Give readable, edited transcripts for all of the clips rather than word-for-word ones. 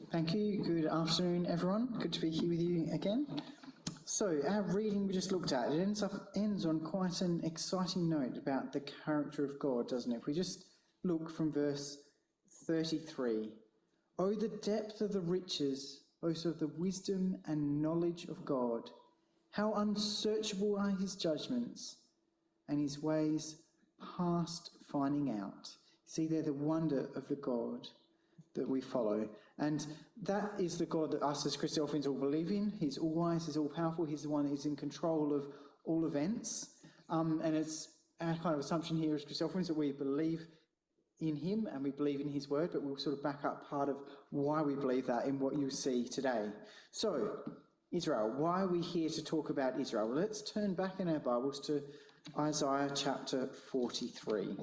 Thank you. Good afternoon, everyone. Good to be here with you again. So, our reading we just looked at, it ends on quite an exciting note about the character of God, doesn't it? If we just look from verse 33. Oh, the depth of the riches, both of the wisdom and knowledge of God. How unsearchable are his judgments and his ways past finding out. See there the wonder of the God that we follow. And that is the God that us as Christians all believe in. He's all wise, he's all powerful, he's the one that is in control of all events. And it's our kind of assumption here as Christians that we believe in him and we believe in his word, but we'll sort of back up part of why we believe that in what you see today. So, Israel, why are we here to talk about Israel? Well, let's turn back in our Bibles to Isaiah chapter 43.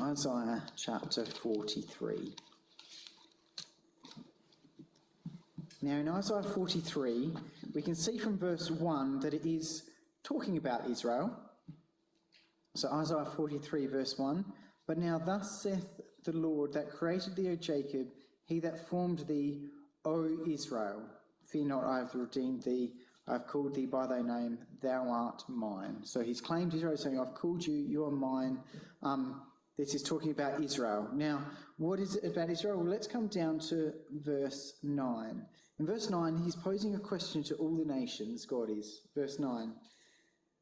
Isaiah chapter 43. Now in Isaiah 43, we can see from verse 1 that it is talking about Israel. So Isaiah 43 verse 1, But now thus saith the Lord that created thee, O Jacob, he that formed thee, O Israel. Fear not, I have redeemed thee, I have called thee by thy name, thou art mine. So he's claimed Israel, saying, I've called you, you are mine. This is talking about Israel. Now, what is it about Israel? Well, let's come down to verse 9. In verse 9, he's posing a question to all the nations, God is. Verse 9.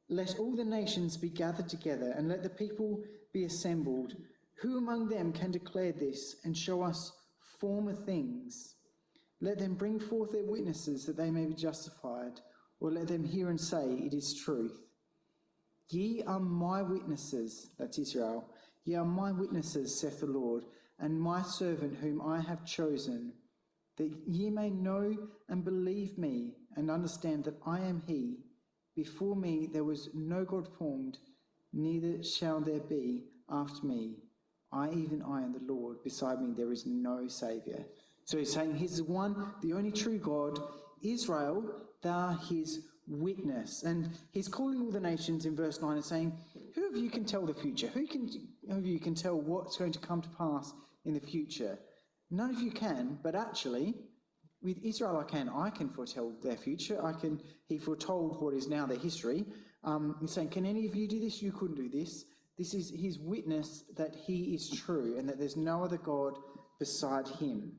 Let all the nations be gathered together, and let the people be assembled. Who among them can declare this, and show us former things? Let them bring forth their witnesses, that they may be justified, or let them hear and say, it is truth. Ye are my witnesses, that's Israel. Ye are my witnesses, saith the Lord, and my servant whom I have chosen, that ye may know and believe me, and understand that I am he. Before me there was no God formed, neither shall there be after me. I, even I, am the Lord. Beside me there is no Saviour. So he's saying he's the one, the only true God. Israel, they are his witness. And he's calling all the nations in verse 9 and saying, who of you can tell the future? Who of you can tell what's going to come to pass in the future? None of you can, but actually, with Israel I can foretell their future. He foretold what is now their history. He's saying, can any of you do this? You couldn't do this. This is his witness that he is true and that there's no other God beside him.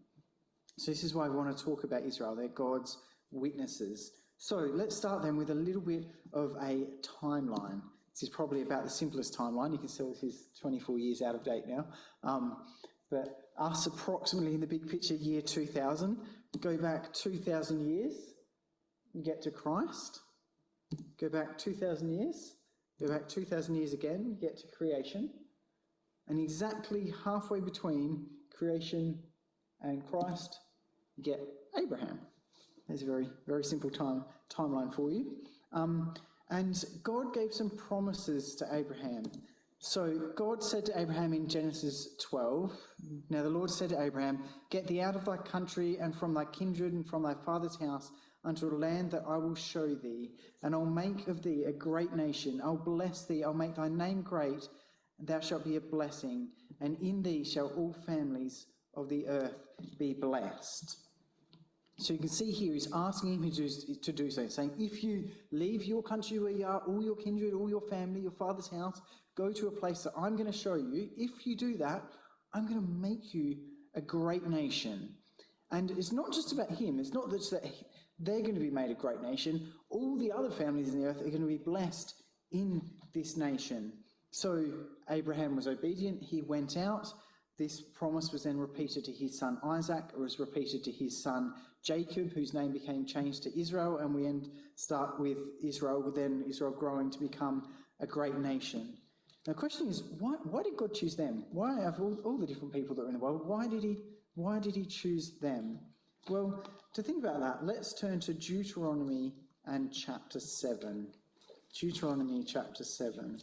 So this is why I want to talk about Israel. They're God's witnesses. So let's start then with a little bit of a timeline. This is probably about the simplest timeline. You can see this is 24 years out of date now. But us approximately in the big picture, year 2000. Go back 2,000 years, you get to Christ. Go back 2,000 years. Go back 2,000 years again, you get to creation. And exactly halfway between creation and Christ, you get Abraham. There's a very, very simple timeline for you. And God gave some promises to Abraham. So God said to Abraham in Genesis 12, Now the Lord said to Abraham, Get thee out of thy country and from thy kindred and from thy father's house unto a land that I will show thee, and I'll make of thee a great nation. I'll bless thee, I'll make thy name great, and thou shalt be a blessing, and in thee shall all families of the earth be blessed. So you can see here he's asking him to do so, saying, if you leave your country where you are, all your kindred, all your family, your father's house, go to a place that I'm going to show you. If you do that, I'm going to make you a great nation. And it's not just about him. It's not just that they're going to be made a great nation. All the other families in the earth are going to be blessed in this nation. So Abraham was obedient. He went out. This promise was then repeated to his son Isaac. It was repeated to his son Jacob, whose name became changed to Israel. And we start with Israel, then Israel growing to become a great nation. Now the question is, why did God choose them? Why, of all the different people that are in the world, why did he choose them? Well, to think about that, let's turn to Deuteronomy and chapter 7. Deuteronomy chapter 7.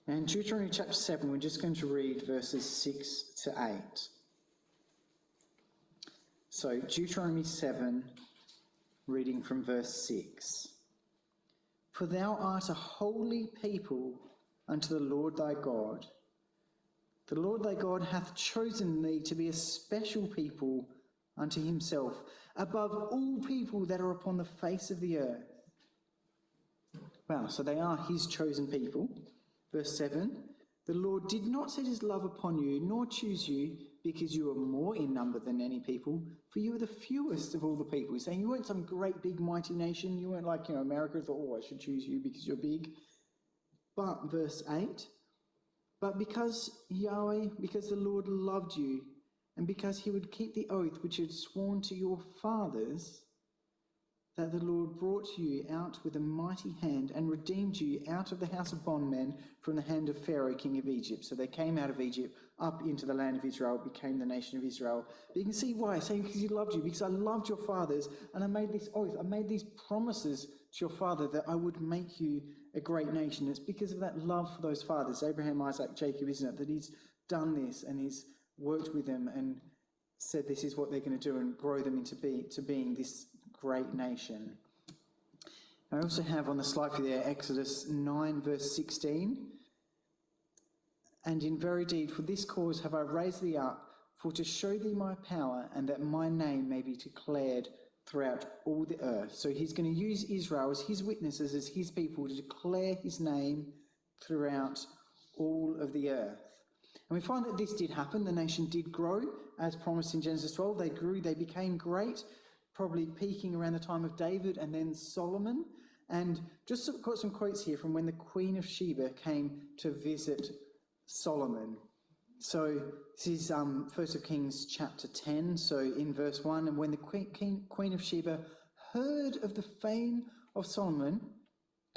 And Deuteronomy chapter 7, we're just going to read verses 6 to 8. So Deuteronomy 7, reading from verse 6. For thou art a holy people unto the Lord thy God. The Lord thy God hath chosen thee to be a special people unto himself, above all people that are upon the face of the earth. Wow, so they are his chosen people. Verse 7, the Lord did not set his love upon you, nor choose you, because you were more in number than any people, for you were the fewest of all the people. He's saying you weren't some great, big, mighty nation. You weren't like, America thought, oh, I should choose you because you're big. But, verse 8, but because the Lord loved you, and because he would keep the oath which he had sworn to your fathers, that the Lord brought you out with a mighty hand and redeemed you out of the house of bondmen from the hand of Pharaoh, king of Egypt. So they came out of Egypt up into the land of Israel, became the nation of Israel. But you can see why. Saying because he loved you, because I loved your fathers, and I made this oath, I made these promises to your father that I would make you a great nation. It's because of that love for those fathers, Abraham, Isaac, Jacob, isn't it, that he's done this and he's worked with them and said this is what they're going to do and grow them into being this great nation. I also have on the slide for you there Exodus 9 verse 16. And in very deed for this cause have I raised thee up, for to show thee my power, and that my name may be declared throughout all the earth. So he's going to use Israel as his witnesses, as his people, to declare his name throughout all of the earth. And we find that this did happen. The nation did grow, as promised in Genesis 12. They grew, they became great, probably peaking around the time of David and then Solomon. And just got some quotes here from when the Queen of Sheba came to visit Solomon. So this is 1 Kings chapter 10, so in verse 1, and when the Queen of Sheba heard of the fame of Solomon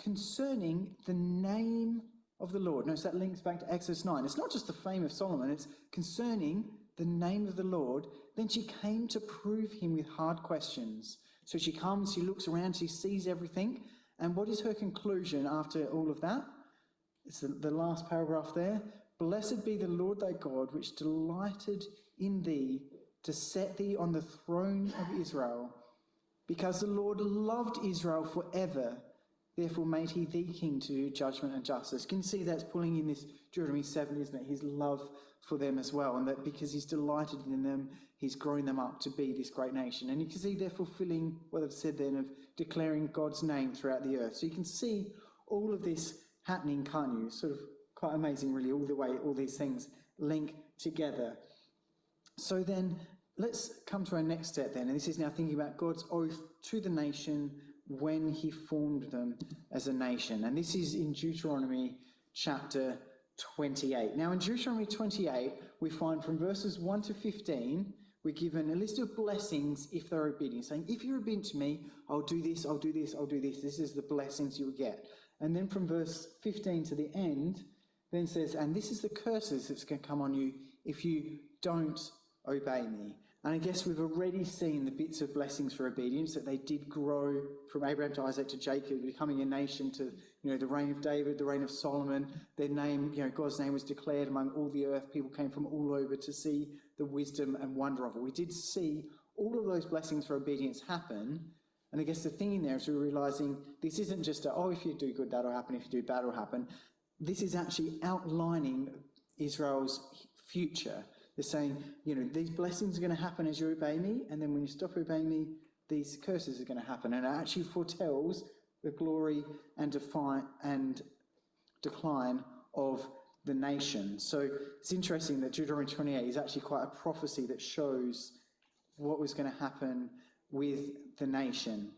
concerning the name of the Lord. Notice that links back to Exodus 9. It's not just the fame of Solomon, it's concerning the name of the Lord. Then she came to prove him with hard questions. So she comes, she looks around, she sees everything. And what is her conclusion after all of that? It's the last paragraph there. Blessed be the Lord thy God, which delighted in thee to set thee on the throne of Israel. Because the Lord loved Israel forever, therefore made he thee king to do judgment and justice. You can see that's pulling in this Deuteronomy 7, isn't it? His love for them as well, and that because he's delighted in them, he's grown them up to be this great nation. And you can see they're fulfilling what I've said then of declaring God's name throughout the earth. So you can see all of this happening, can't you? Sort of quite amazing, really, all the way all these things link together. So then let's come to our next step then, and this is now thinking about God's oath to the nation when he formed them as a nation. And this is in Deuteronomy chapter 28. Now in Deuteronomy 28, we find from verses 1 to 15, we're given a list of blessings if they're obedient, saying, if you're obedient to me, I'll do this, I'll do this, I'll do this. This is the blessings you will get. And then from verse 15 to the end, then says, and this is the curses that's going to come on you if you don't obey me. And I guess we've already seen the bits of blessings for obedience, that they did grow from Abraham to Isaac to Jacob, becoming a nation to, the reign of David, the reign of Solomon. Their name, God's name was declared among all the earth. People came from all over to see the wisdom and wonder of it. We did see all of those blessings for obedience happen. And I guess the thing in there is we're realizing this isn't just if you do good, that'll happen. If you do bad, it'll happen. This is actually outlining Israel's future. They're saying, these blessings are going to happen as you obey me, and then when you stop obeying me, these curses are going to happen. And it actually foretells the glory and decline of the nation. So it's interesting that Deuteronomy 28 is actually quite a prophecy that shows what was going to happen with the nation.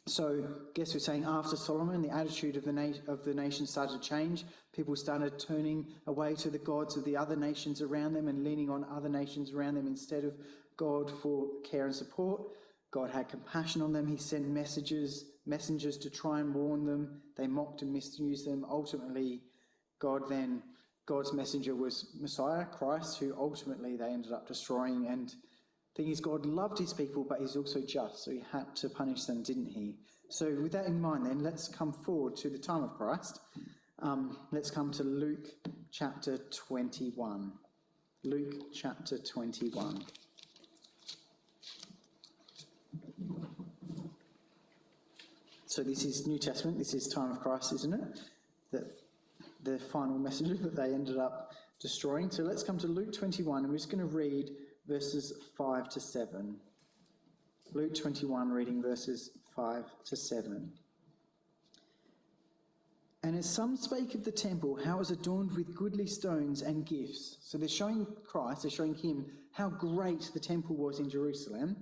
So I guess we're saying after Solomon, the attitude of the nation started to change. People started turning away to the gods of the other nations around them and leaning on other nations around them instead of God for care and support. God had compassion on them. He sent messengers to try and warn them. They mocked and misused them. Ultimately, God's messenger was Messiah, Christ, who ultimately they ended up destroying. And the thing is, God loved his people, but he's also just, so he had to punish them, didn't he? So with that in mind then, let's come forward to the time of Christ. Let's come to Luke chapter 21. Luke chapter 21. So this is New Testament, this is time of Christ, isn't it? That the final messenger that they ended up destroying. So let's come to Luke 21, and we're just going to read verses 5 to 7. Luke 21, reading verses 5 to 7. And as some spake of the temple, how it was adorned with goodly stones and gifts. So they're showing Christ, they're showing him how great the temple was in Jerusalem.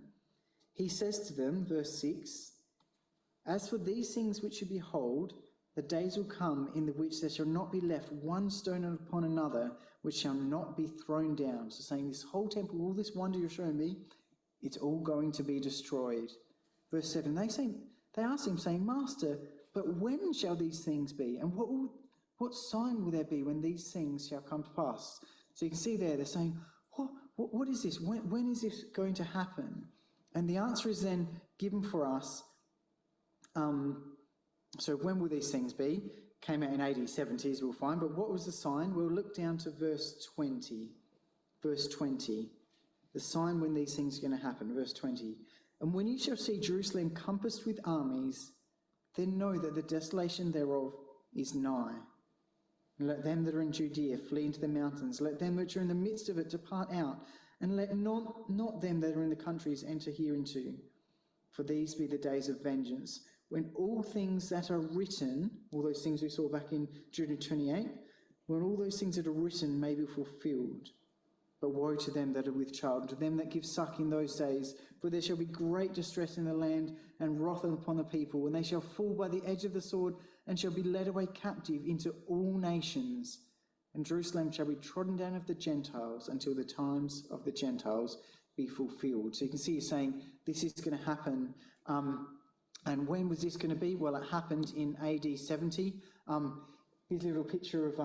He says to them, verse 6, As for these things which you behold, the days will come in the which there shall not be left one stone upon another, which shall not be thrown down. So saying this whole temple, all this wonder you're showing me, it's all going to be destroyed. Verse 7, they ask him, saying, Master, but when shall these things be? And what sign will there be when these things shall come to pass? So you can see there, they're saying, what is this? When is this going to happen? And the answer is then given for us. So when will these things be? Came out in AD 70, as we'll find. But what was the sign? We'll look down to verse 20. Verse 20. The sign when these things are going to happen. Verse 20. And when you shall see Jerusalem compassed with armies, then know that the desolation thereof is nigh. And let them that are in Judea flee into the mountains. Let them which are in the midst of it depart out. And let not them that are in the countries enter hereinto. For these be the days of vengeance, when all things that are written, all those things we saw back in Deuteronomy 28, when all those things that are written may be fulfilled. But woe to them that are with child, and to them that give suck in those days, for there shall be great distress in the land, and wrath upon the people, and they shall fall by the edge of the sword, and shall be led away captive into all nations. And Jerusalem shall be trodden down of the Gentiles, until the times of the Gentiles be fulfilled. So you can see he's saying this is going to happen. And when was this going to be? Well, it happened in AD 70. Here's a little picture of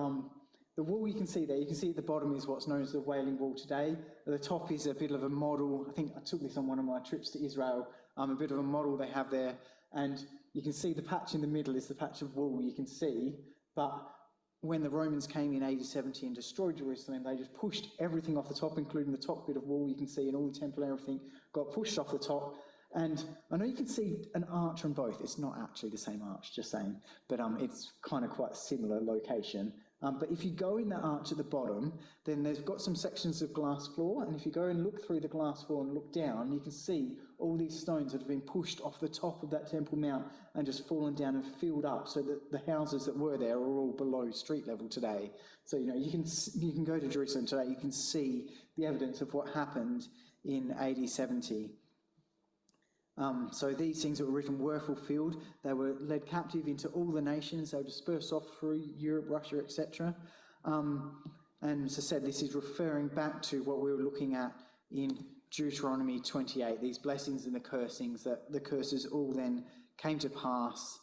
the wall you can see there. You can see at the bottom is what's known as the Wailing Wall today. At the top is a bit of a model. I think I took this on one of my trips to Israel. A bit of a model they have there. And you can see the patch in the middle is the patch of wall you can see. But when the Romans came in AD 70 and destroyed Jerusalem, they just pushed everything off the top, including the top bit of wall you can see, and all the temple and everything got pushed off the top. And I know you can see an arch on both. It's not actually the same arch, just saying, but it's kind of quite a similar location. But if you go in that arch at the bottom, then there's got some sections of glass floor, and if you go and look through the glass floor and look down, you can see all these stones that have been pushed off the top of that Temple Mount and just fallen down and filled up, so that the houses that were there are all below street level today. So, you can go to Jerusalem today, you can see the evidence of what happened in AD 70. So these things that were written were fulfilled. They were led captive into all the nations. They were dispersed off through Europe, Russia, etc. And as I said, this is referring back to what we were looking at in Deuteronomy 28, these blessings and the cursings, that the curses all then came to pass.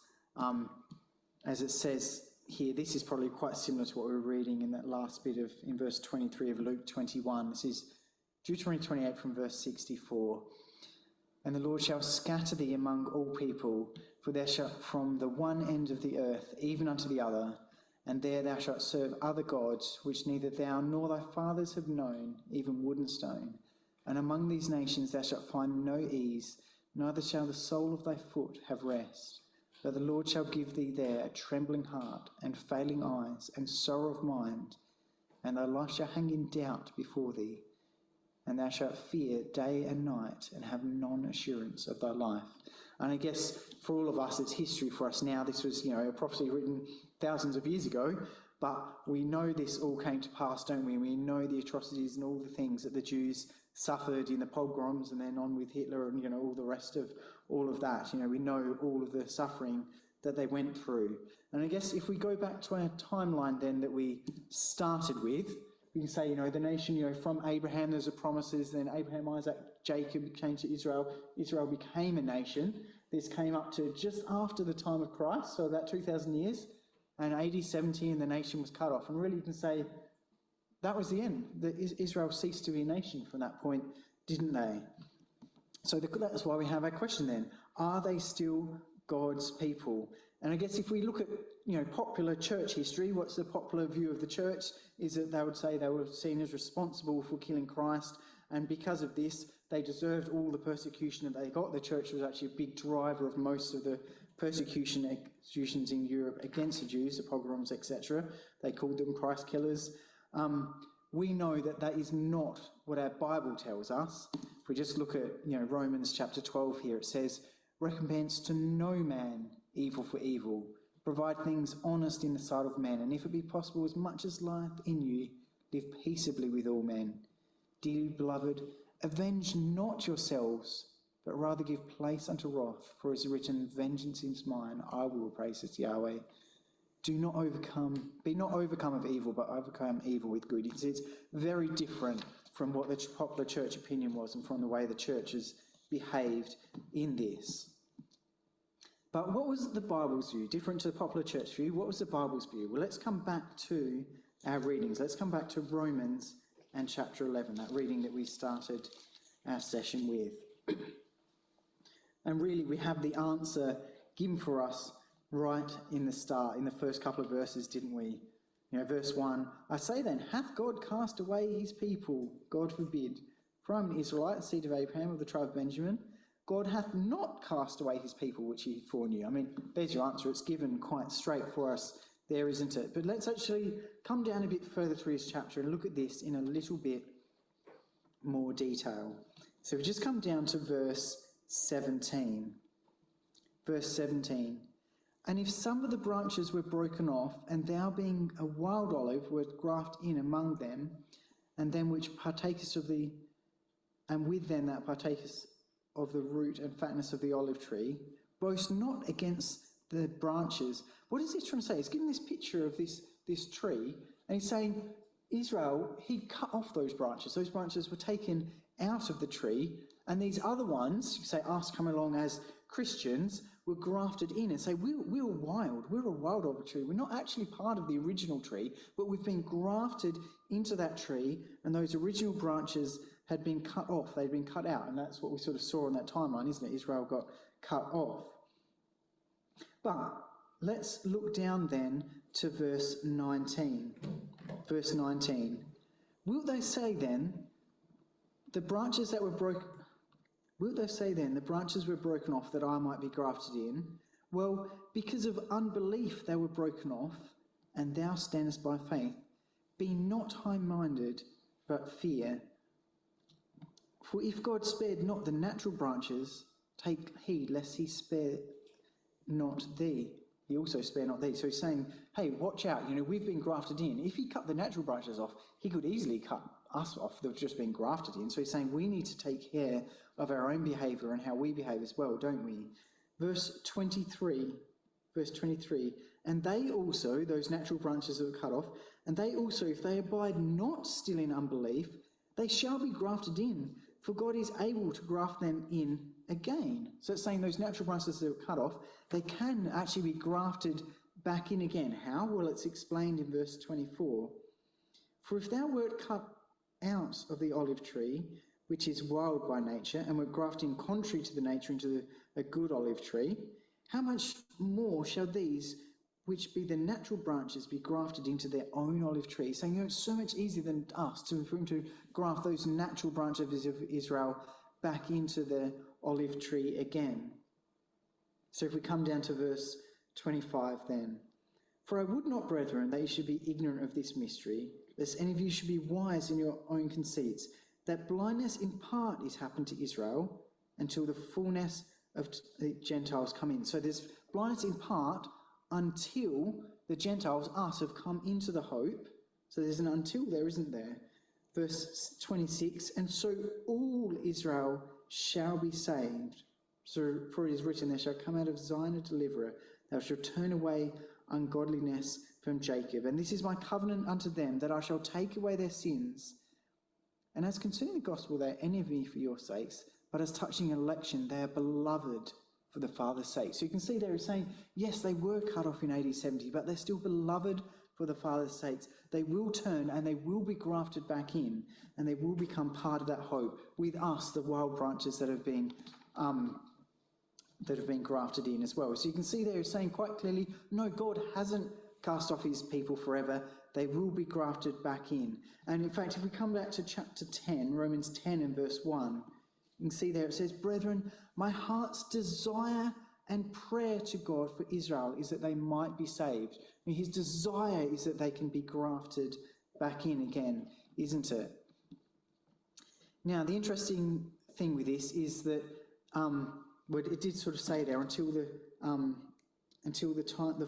As it says here, this is probably quite similar to what we were reading in that last bit in verse 23 of Luke 21. This is Deuteronomy 28 from verse 64. And the Lord shall scatter thee among all people, for there shall from the one end of the earth even unto the other, and there thou shalt serve other gods, which neither thou nor thy fathers have known, even wood and stone. And among these nations thou shalt find no ease, neither shall the sole of thy foot have rest. But the Lord shall give thee there a trembling heart, and failing eyes, and sorrow of mind, and thy life shall hang in doubt before thee. And thou shalt fear day and night, and have non-assurance of thy life. And I guess for all of us, it's history for us now. This was, a prophecy written thousands of years ago, but we know this all came to pass, don't we? We know the atrocities and all the things that the Jews suffered in the pogroms, and then on with Hitler and, all the rest of all of that. We know all of the suffering that they went through. And I guess if we go back to our timeline then that we started with, we can say, the nation, from Abraham, there's the promises, then Abraham, Isaac, Jacob came to Israel. Israel became a nation. This came up to just after the time of Christ, so about 2,000 years, and AD 70, and the nation was cut off. And really you can say that was the end. Israel ceased to be a nation from that point, didn't they? So that's why we have our question then. Are they still God's people? And I guess if we look at, popular church history, what's the popular view of the church is that they would say they were seen as responsible for killing Christ, and because of this, they deserved all the persecution that they got. The church was actually a big driver of most of the persecutions in Europe against the Jews, the pogroms, etc. They called them Christ killers. We know that that is not what our Bible tells us. If we just look at Romans chapter 12 here, it says, recompense to no man evil for evil. Provide things honest in the sight of men, and if it be possible, as much as lieth in you, live peaceably with all men. Dearly beloved, avenge not yourselves, but rather give place unto wrath, for it is written, vengeance is mine, I will repay, says Yahweh. Be not overcome of evil, but overcome evil with good. It's very different from what the popular church opinion was and from the way the churches behaved in this. But what was the Bible's view? Different to the popular church view, what was the Bible's view? Well, let's come back to our readings. Let's come back to Romans and chapter 11, that reading that we started our session with. And really, we have the answer given for us right in the start, in the first couple of verses, didn't we? Verse 1, I say then, hath God cast away his people? God forbid. For I am an Israelite, seed of Abraham, of the tribe of Benjamin. God hath not cast away his people which he foreknew. I mean, there's your answer. It's given quite straight for us there, isn't it? But let's actually come down a bit further through this chapter and look at this in a little bit more detail. So we just come down to verse 17. Verse 17. And if some of the branches were broken off, and thou being a wild olive wert grafted in among them, and them which partakest of the, and with them that partakest of the root and fatness of the olive tree, boast not against the branches. What is he trying to say? He's giving this picture of this tree, and he's saying, Israel, he cut off those branches. Those branches were taken out of the tree, and these other ones, say us come along as Christians, were grafted in and say, we're wild, we're a wild olive tree. We're not actually part of the original tree, but we've been grafted into that tree, and those original branches had been cut off, they'd been cut out, and that's what we sort of saw on that timeline, isn't it? Israel got cut off. But let's look down then to verse 19. Verse 19. Wilt thou say then, the branches were broken off that I might be grafted in? Well, because of unbelief they were broken off, and thou standest by faith. Be not high-minded, but fear. For if God spared not the natural branches, take heed lest he spare not thee. He also spare not thee. So he's saying, hey, watch out, we've been grafted in. If he cut the natural branches off, he could easily cut us off that have just been grafted in. So he's saying we need to take care of our own behaviour and how we behave as well, don't we? Verse 23, and they also, those natural branches that were cut off, and they also, if they abide not still in unbelief, they shall be grafted in, for God is able to graft them in again. So it's saying those natural branches that were cut off, they can actually be grafted back in again. How? Well, it's explained in verse 24. For if thou wert cut out of the olive tree, which is wild by nature, and were grafted in contrary to the nature into a good olive tree, how much more shall these, which be the natural branches, be grafted into their own olive tree? Saying, it's so much easier than us for him to graft those natural branches of Israel back into the olive tree again. So if we come down to verse 25 then. For I would not, brethren, that you should be ignorant of this mystery, lest any of you should be wise in your own conceits, that blindness in part is happened to Israel until the fullness of the Gentiles come in. So there's blindness in part until the Gentiles, us, have come into the hope. So there's an until there, isn't there? Verse 26, and so all Israel shall be saved. So for it is written, there shall come out of Zion a deliverer, thou shalt turn away ungodliness from Jacob. And this is my covenant unto them, that I shall take away their sins. And as concerning the gospel, they are enemy for your sakes, but as touching election, they are beloved for the Father's sake. So you can see there he's saying, yes, they were cut off in AD 70, but they're still beloved for the Father's sakes. They will turn and they will be grafted back in, and they will become part of that hope with us, the wild branches that have been grafted in as well. So you can see there he's saying quite clearly, no, God hasn't cast off his people forever. They will be grafted back in. And in fact, if we come back to chapter 10, Romans 10 and verse 1, you can see there it says, brethren, my heart's desire and prayer to God for Israel is that they might be saved. His desire is that they can be grafted back in again, isn't it? Now, the interesting thing with this is that it did sort of say there until the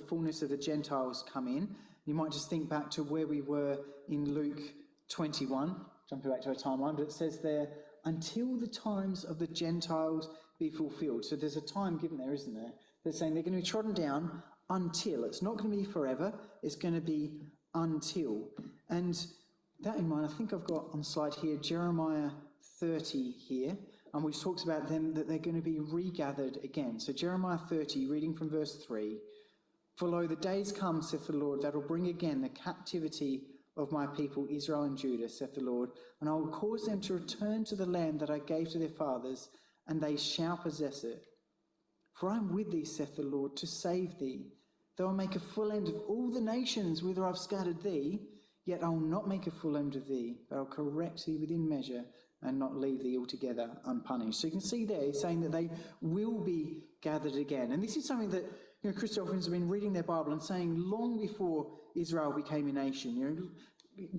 fullness of the Gentiles come in. You might just think back to where we were in Luke 21, jumping back to our timeline, but it says there, until the times of the Gentiles be fulfilled. So there's a time given there, isn't there? They're saying they're going to be trodden down until. It's not going to be forever, it's going to be until. And that in mind, I think I've got on the slide here Jeremiah 30 here, which talks about them that they're going to be regathered again. So Jeremiah 30, reading from verse 3, "For lo, the days come, saith the Lord, that will bring again the captivity of my people Israel and Judah, saith the Lord, and I will cause them to return to the land that I gave to their fathers, and they shall possess it. For I am with thee, saith the Lord, to save thee. Though I make a full end of all the nations whither I've scattered thee, yet I will not make a full end of thee, but I will correct thee within measure, and not leave thee altogether unpunished." So you can see there, he's saying that they will be gathered again. And this is something that Christophans have been reading their Bible and saying long before Israel became a nation.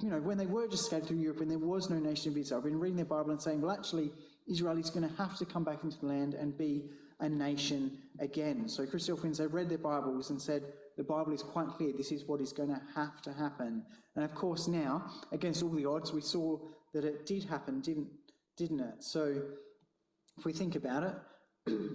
When they were just scattered through Europe and there was no nation of Israel, been reading their Bible and saying, well, actually, Israel is going to have to come back into the land and be a nation again. So Christophans, they've read their Bibles and said, the Bible is quite clear, this is what is going to have to happen. And of course now, against all the odds, we saw that it did happen, didn't it? So if we think about it,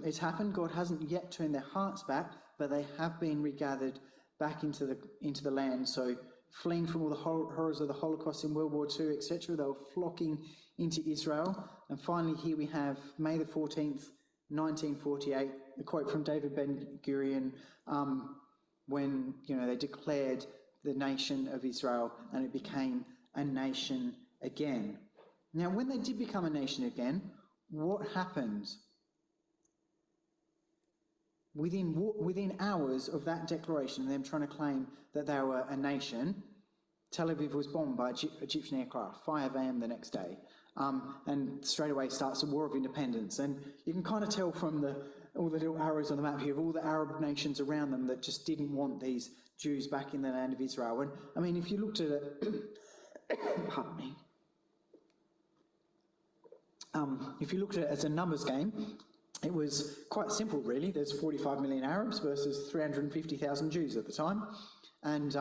it's happened. God hasn't yet turned their hearts back, but they have been regathered back into the land. So fleeing from all the horrors of the Holocaust in World War II, etc., they were flocking into Israel. And finally, here we have May the 14th, 1948, a quote from David Ben-Gurion, when they declared the nation of Israel and it became a nation again. Now, when they did become a nation again, what happened? Within hours of that declaration, them trying to claim that they were a nation, Tel Aviv was bombed by Egyptian aircraft, 5 a.m. the next day. And straight away starts a war of independence. And you can kind of tell from all the little arrows on the map here of all the Arab nations around them that just didn't want these Jews back in the land of Israel. And I mean, if you looked at it, pardon me, if you looked at it as a numbers game, it was quite simple, really. There's 45 million Arabs versus 350,000 Jews at the time. And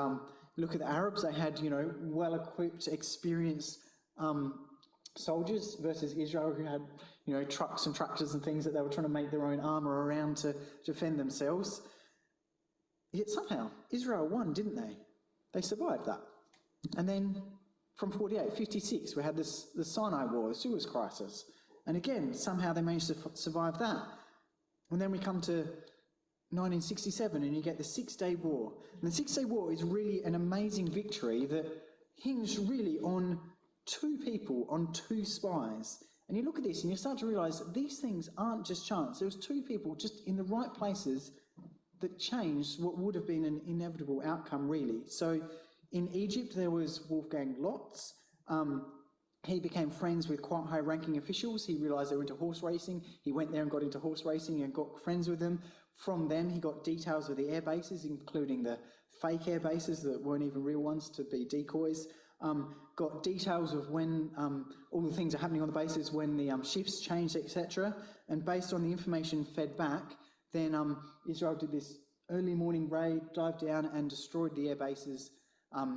look at the Arabs, they had, well-equipped, experienced soldiers versus Israel who had, trucks and tractors and things that they were trying to make their own armour around to defend themselves. Yet somehow, Israel won, didn't they? They survived that. And then from 48, 56, we had the Sinai War, the Suez Crisis. And again, somehow they managed to survive that. And then we come to 1967 and you get the Six-Day War. And the Six-Day War is really an amazing victory that hinged really on two people, on two spies. And you look at this and you start to realise that these things aren't just chance. There was two people just in the right places that changed what would have been an inevitable outcome, really. So in Egypt, there was Wolfgang Lotz. He became friends with quite high-ranking officials. He realised they were into horse racing. He went there and got into horse racing and got friends with them. From them, he got details of the air bases, including the fake air bases that weren't even real ones to be decoys. Got details of when all the things are happening on the bases, when the shifts changed, etc. And based on the information fed back, then Israel did this early morning raid, dived down and destroyed the air bases,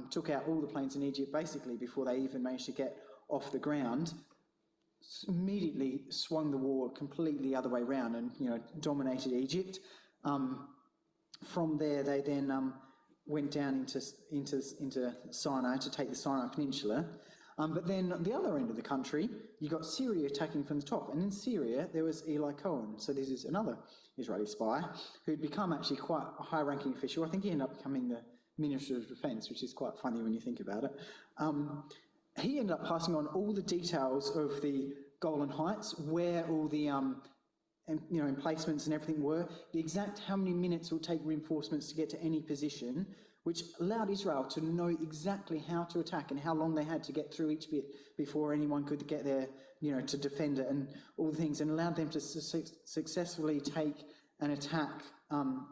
took out all the planes in Egypt basically before they even managed to get off the ground, immediately swung the war completely the other way around and dominated Egypt. From there, they then went down into Sinai to take the Sinai Peninsula. But then at the other end of the country, you got Syria attacking from the top. And in Syria, there was Eli Cohen. So this is another Israeli spy who'd become actually quite a high-ranking official. I think he ended up becoming the Minister of Defence, which is quite funny when you think about it. He ended up passing on all the details of the Golan Heights, where all the emplacements and everything were, the exact how many minutes it would take reinforcements to get to any position, which allowed Israel to know exactly how to attack and how long they had to get through each bit before anyone could get there, to defend it and all the things, and allowed them to successfully take and attack,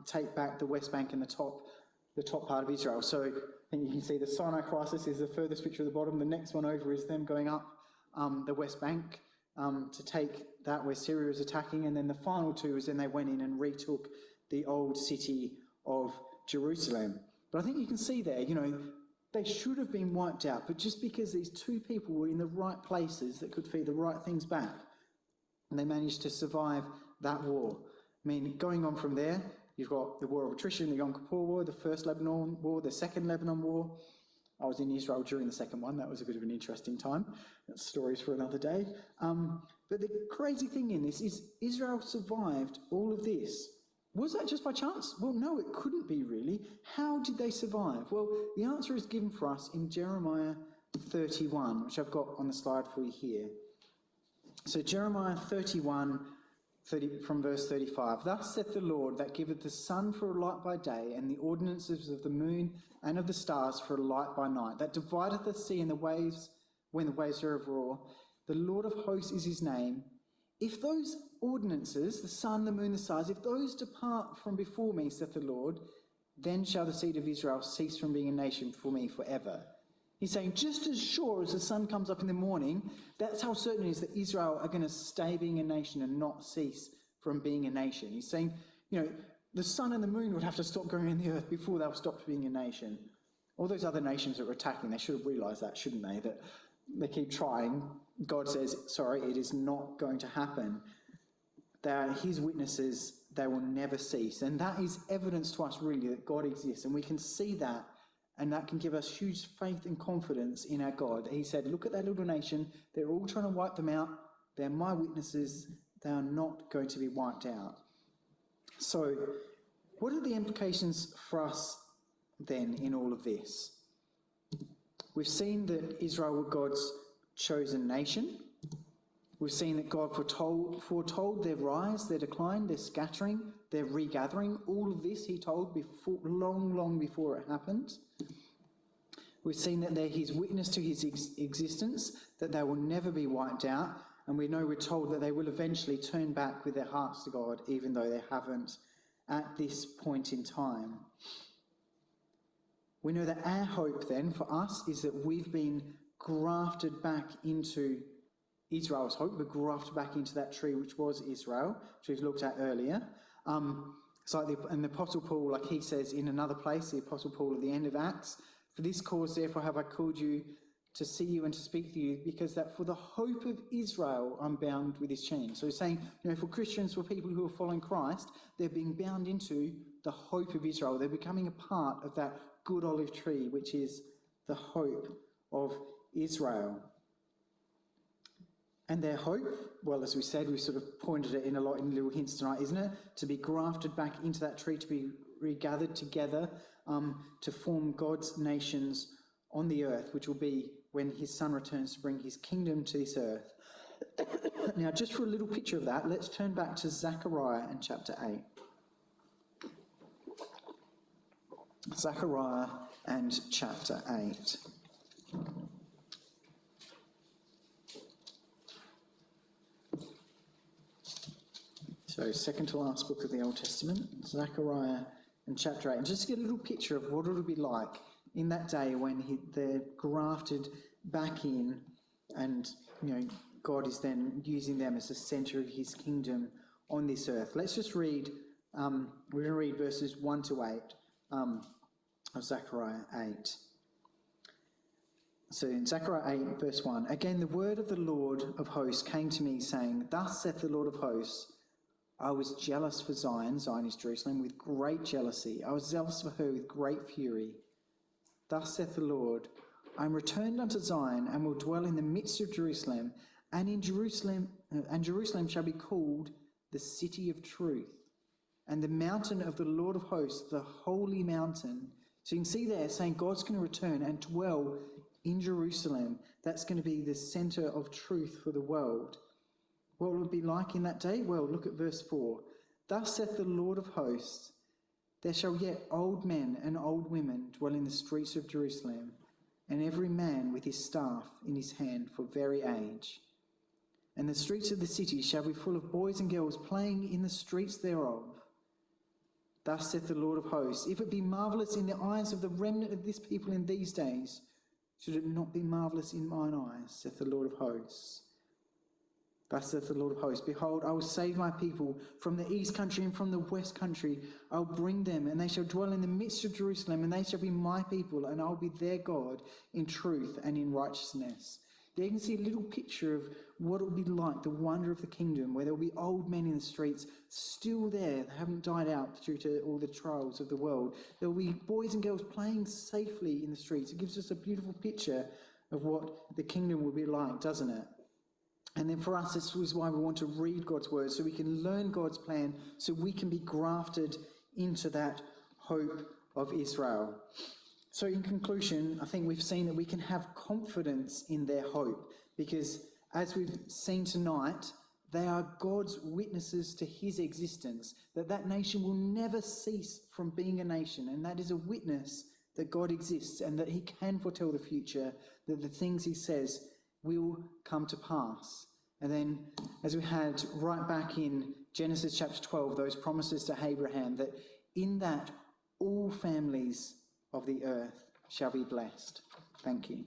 take back the West Bank and the top part of Israel. So I think you can see the Sinai crisis is the furthest picture at the bottom. The next one over is them going up the West Bank to take that where Syria is attacking. And then the final two is then they went in and retook the old city of Jerusalem. But I think you can see there, they should have been wiped out. But just because these two people were in the right places that could feed the right things back, and they managed to survive that war. I mean, going on from there, you've got the War of Attrition, the Yom Kippur War, the First Lebanon War, the Second Lebanon War. I was in Israel during the second one. That was a bit of an interesting time. That's stories for another day. But the crazy thing in this is Israel survived all of this. Was that just by chance? Well, no, it couldn't be really. How did they survive? Well, the answer is given for us in Jeremiah 31, which I've got on the slide for you here. So Jeremiah 31, from verse 35. Thus saith the Lord that giveth the sun for a light by day, and the ordinances of the moon and of the stars for a light by night, that divideth the sea and the waves when the waves are of roar. The Lord of hosts is his name. If those ordinances, the sun, the moon, the stars, if those depart from before me, saith the Lord, then shall the seed of Israel cease from being a nation before me forever. He's saying, just as sure as the sun comes up in the morning, that's how certain it is that Israel are going to stay being a nation and not cease from being a nation. He's saying, the sun and the moon would have to stop going in the earth before they'll stop being a nation. All those other nations that were attacking, they should have realised that, shouldn't they? That they keep trying. God says, sorry, it is not going to happen. They are his witnesses, they will never cease. And that is evidence to us, really, that God exists. And we can see that, and that can give us huge faith and confidence in our God. He said, look at that little nation. They're all trying to wipe them out. They're my witnesses. They are not going to be wiped out. So, what are the implications for us then in all of this? We've seen that Israel were God's chosen nation. We've seen that God foretold their rise, their decline, their scattering, their regathering. All of this he told before, long before it happened. We've seen that they're his witness to his existence, that they will never be wiped out. And we know we're told that they will eventually turn back with their hearts to God, even though they haven't at this point in time. We know that our hope then for us is that we've been grafted back into Israel's hope. We're grafted back into that tree which was Israel, which we've looked at earlier. It's like the Apostle Paul, like he says in another place, the Apostle Paul at the end of Acts, for this cause therefore have I called you to see you and to speak to you, because that for the hope of Israel I'm bound with this chain. So he's saying, for Christians, for people who are following Christ, they're being bound into the hope of Israel. They're becoming a part of that good olive tree, which is the hope of Israel. And their hope, well, as we said, we've sort of pointed it in a lot in little hints tonight, isn't it? To be grafted back into that tree, to be regathered together, to form God's nations on the earth, which will be when his son returns to bring his kingdom to this earth. Now, just for a little picture of that, let's turn back to Zechariah and chapter 8. Zechariah and chapter 8. So, second to last book of the Old Testament, Zechariah and chapter 8. And just to get a little picture of what it'll be like in that day when they're grafted back in, and God is then using them as the centre of his kingdom on this earth. Let's just read, we're going to read verses 1 to 8 of Zechariah 8. So in Zechariah 8 verse 1, again the word of the Lord of hosts came to me, saying, Thus saith the Lord of hosts, I was jealous for Zion, Zion is Jerusalem, with great jealousy. I was zealous for her with great fury. Thus saith the Lord, I am returned unto Zion, and will dwell in the midst of Jerusalem, and Jerusalem shall be called the city of truth, and the mountain of the Lord of hosts, the holy mountain. So you can see there saying God's going to return and dwell in Jerusalem. That's going to be the centre of truth for the world. What will it be like in that day? Well, look at verse 4. Thus saith the Lord of hosts, there shall yet old men and old women dwell in the streets of Jerusalem, and every man with his staff in his hand for very age. And the streets of the city shall be full of boys and girls playing in the streets thereof. Thus saith the Lord of hosts, if it be marvellous in the eyes of the remnant of this people in these days, should it not be marvellous in mine eyes, saith the Lord of hosts. Thus saith the Lord of hosts, behold, I will save my people from the east country and from the west country. I will bring them, and they shall dwell in the midst of Jerusalem, and they shall be my people, and I will be their God in truth and in righteousness. There you can see a little picture of what it will be like, the wonder of the kingdom, where there will be old men in the streets still there. They haven't died out due to all the trials of the world. There will be boys and girls playing safely in the streets. It gives us a beautiful picture of what the kingdom will be like, doesn't it? And then for us, this is why we want to read God's word, so we can learn God's plan, so we can be grafted into that hope of Israel. So in conclusion, I think we've seen that we can have confidence in their hope, because as we've seen tonight, they are God's witnesses to his existence, that nation will never cease from being a nation, and that is a witness that God exists and that he can foretell the future, that the things he says will come to pass. And then, as we had right back in Genesis chapter 12, those promises to Abraham, that in that all families of the earth shall be blessed. Thank you.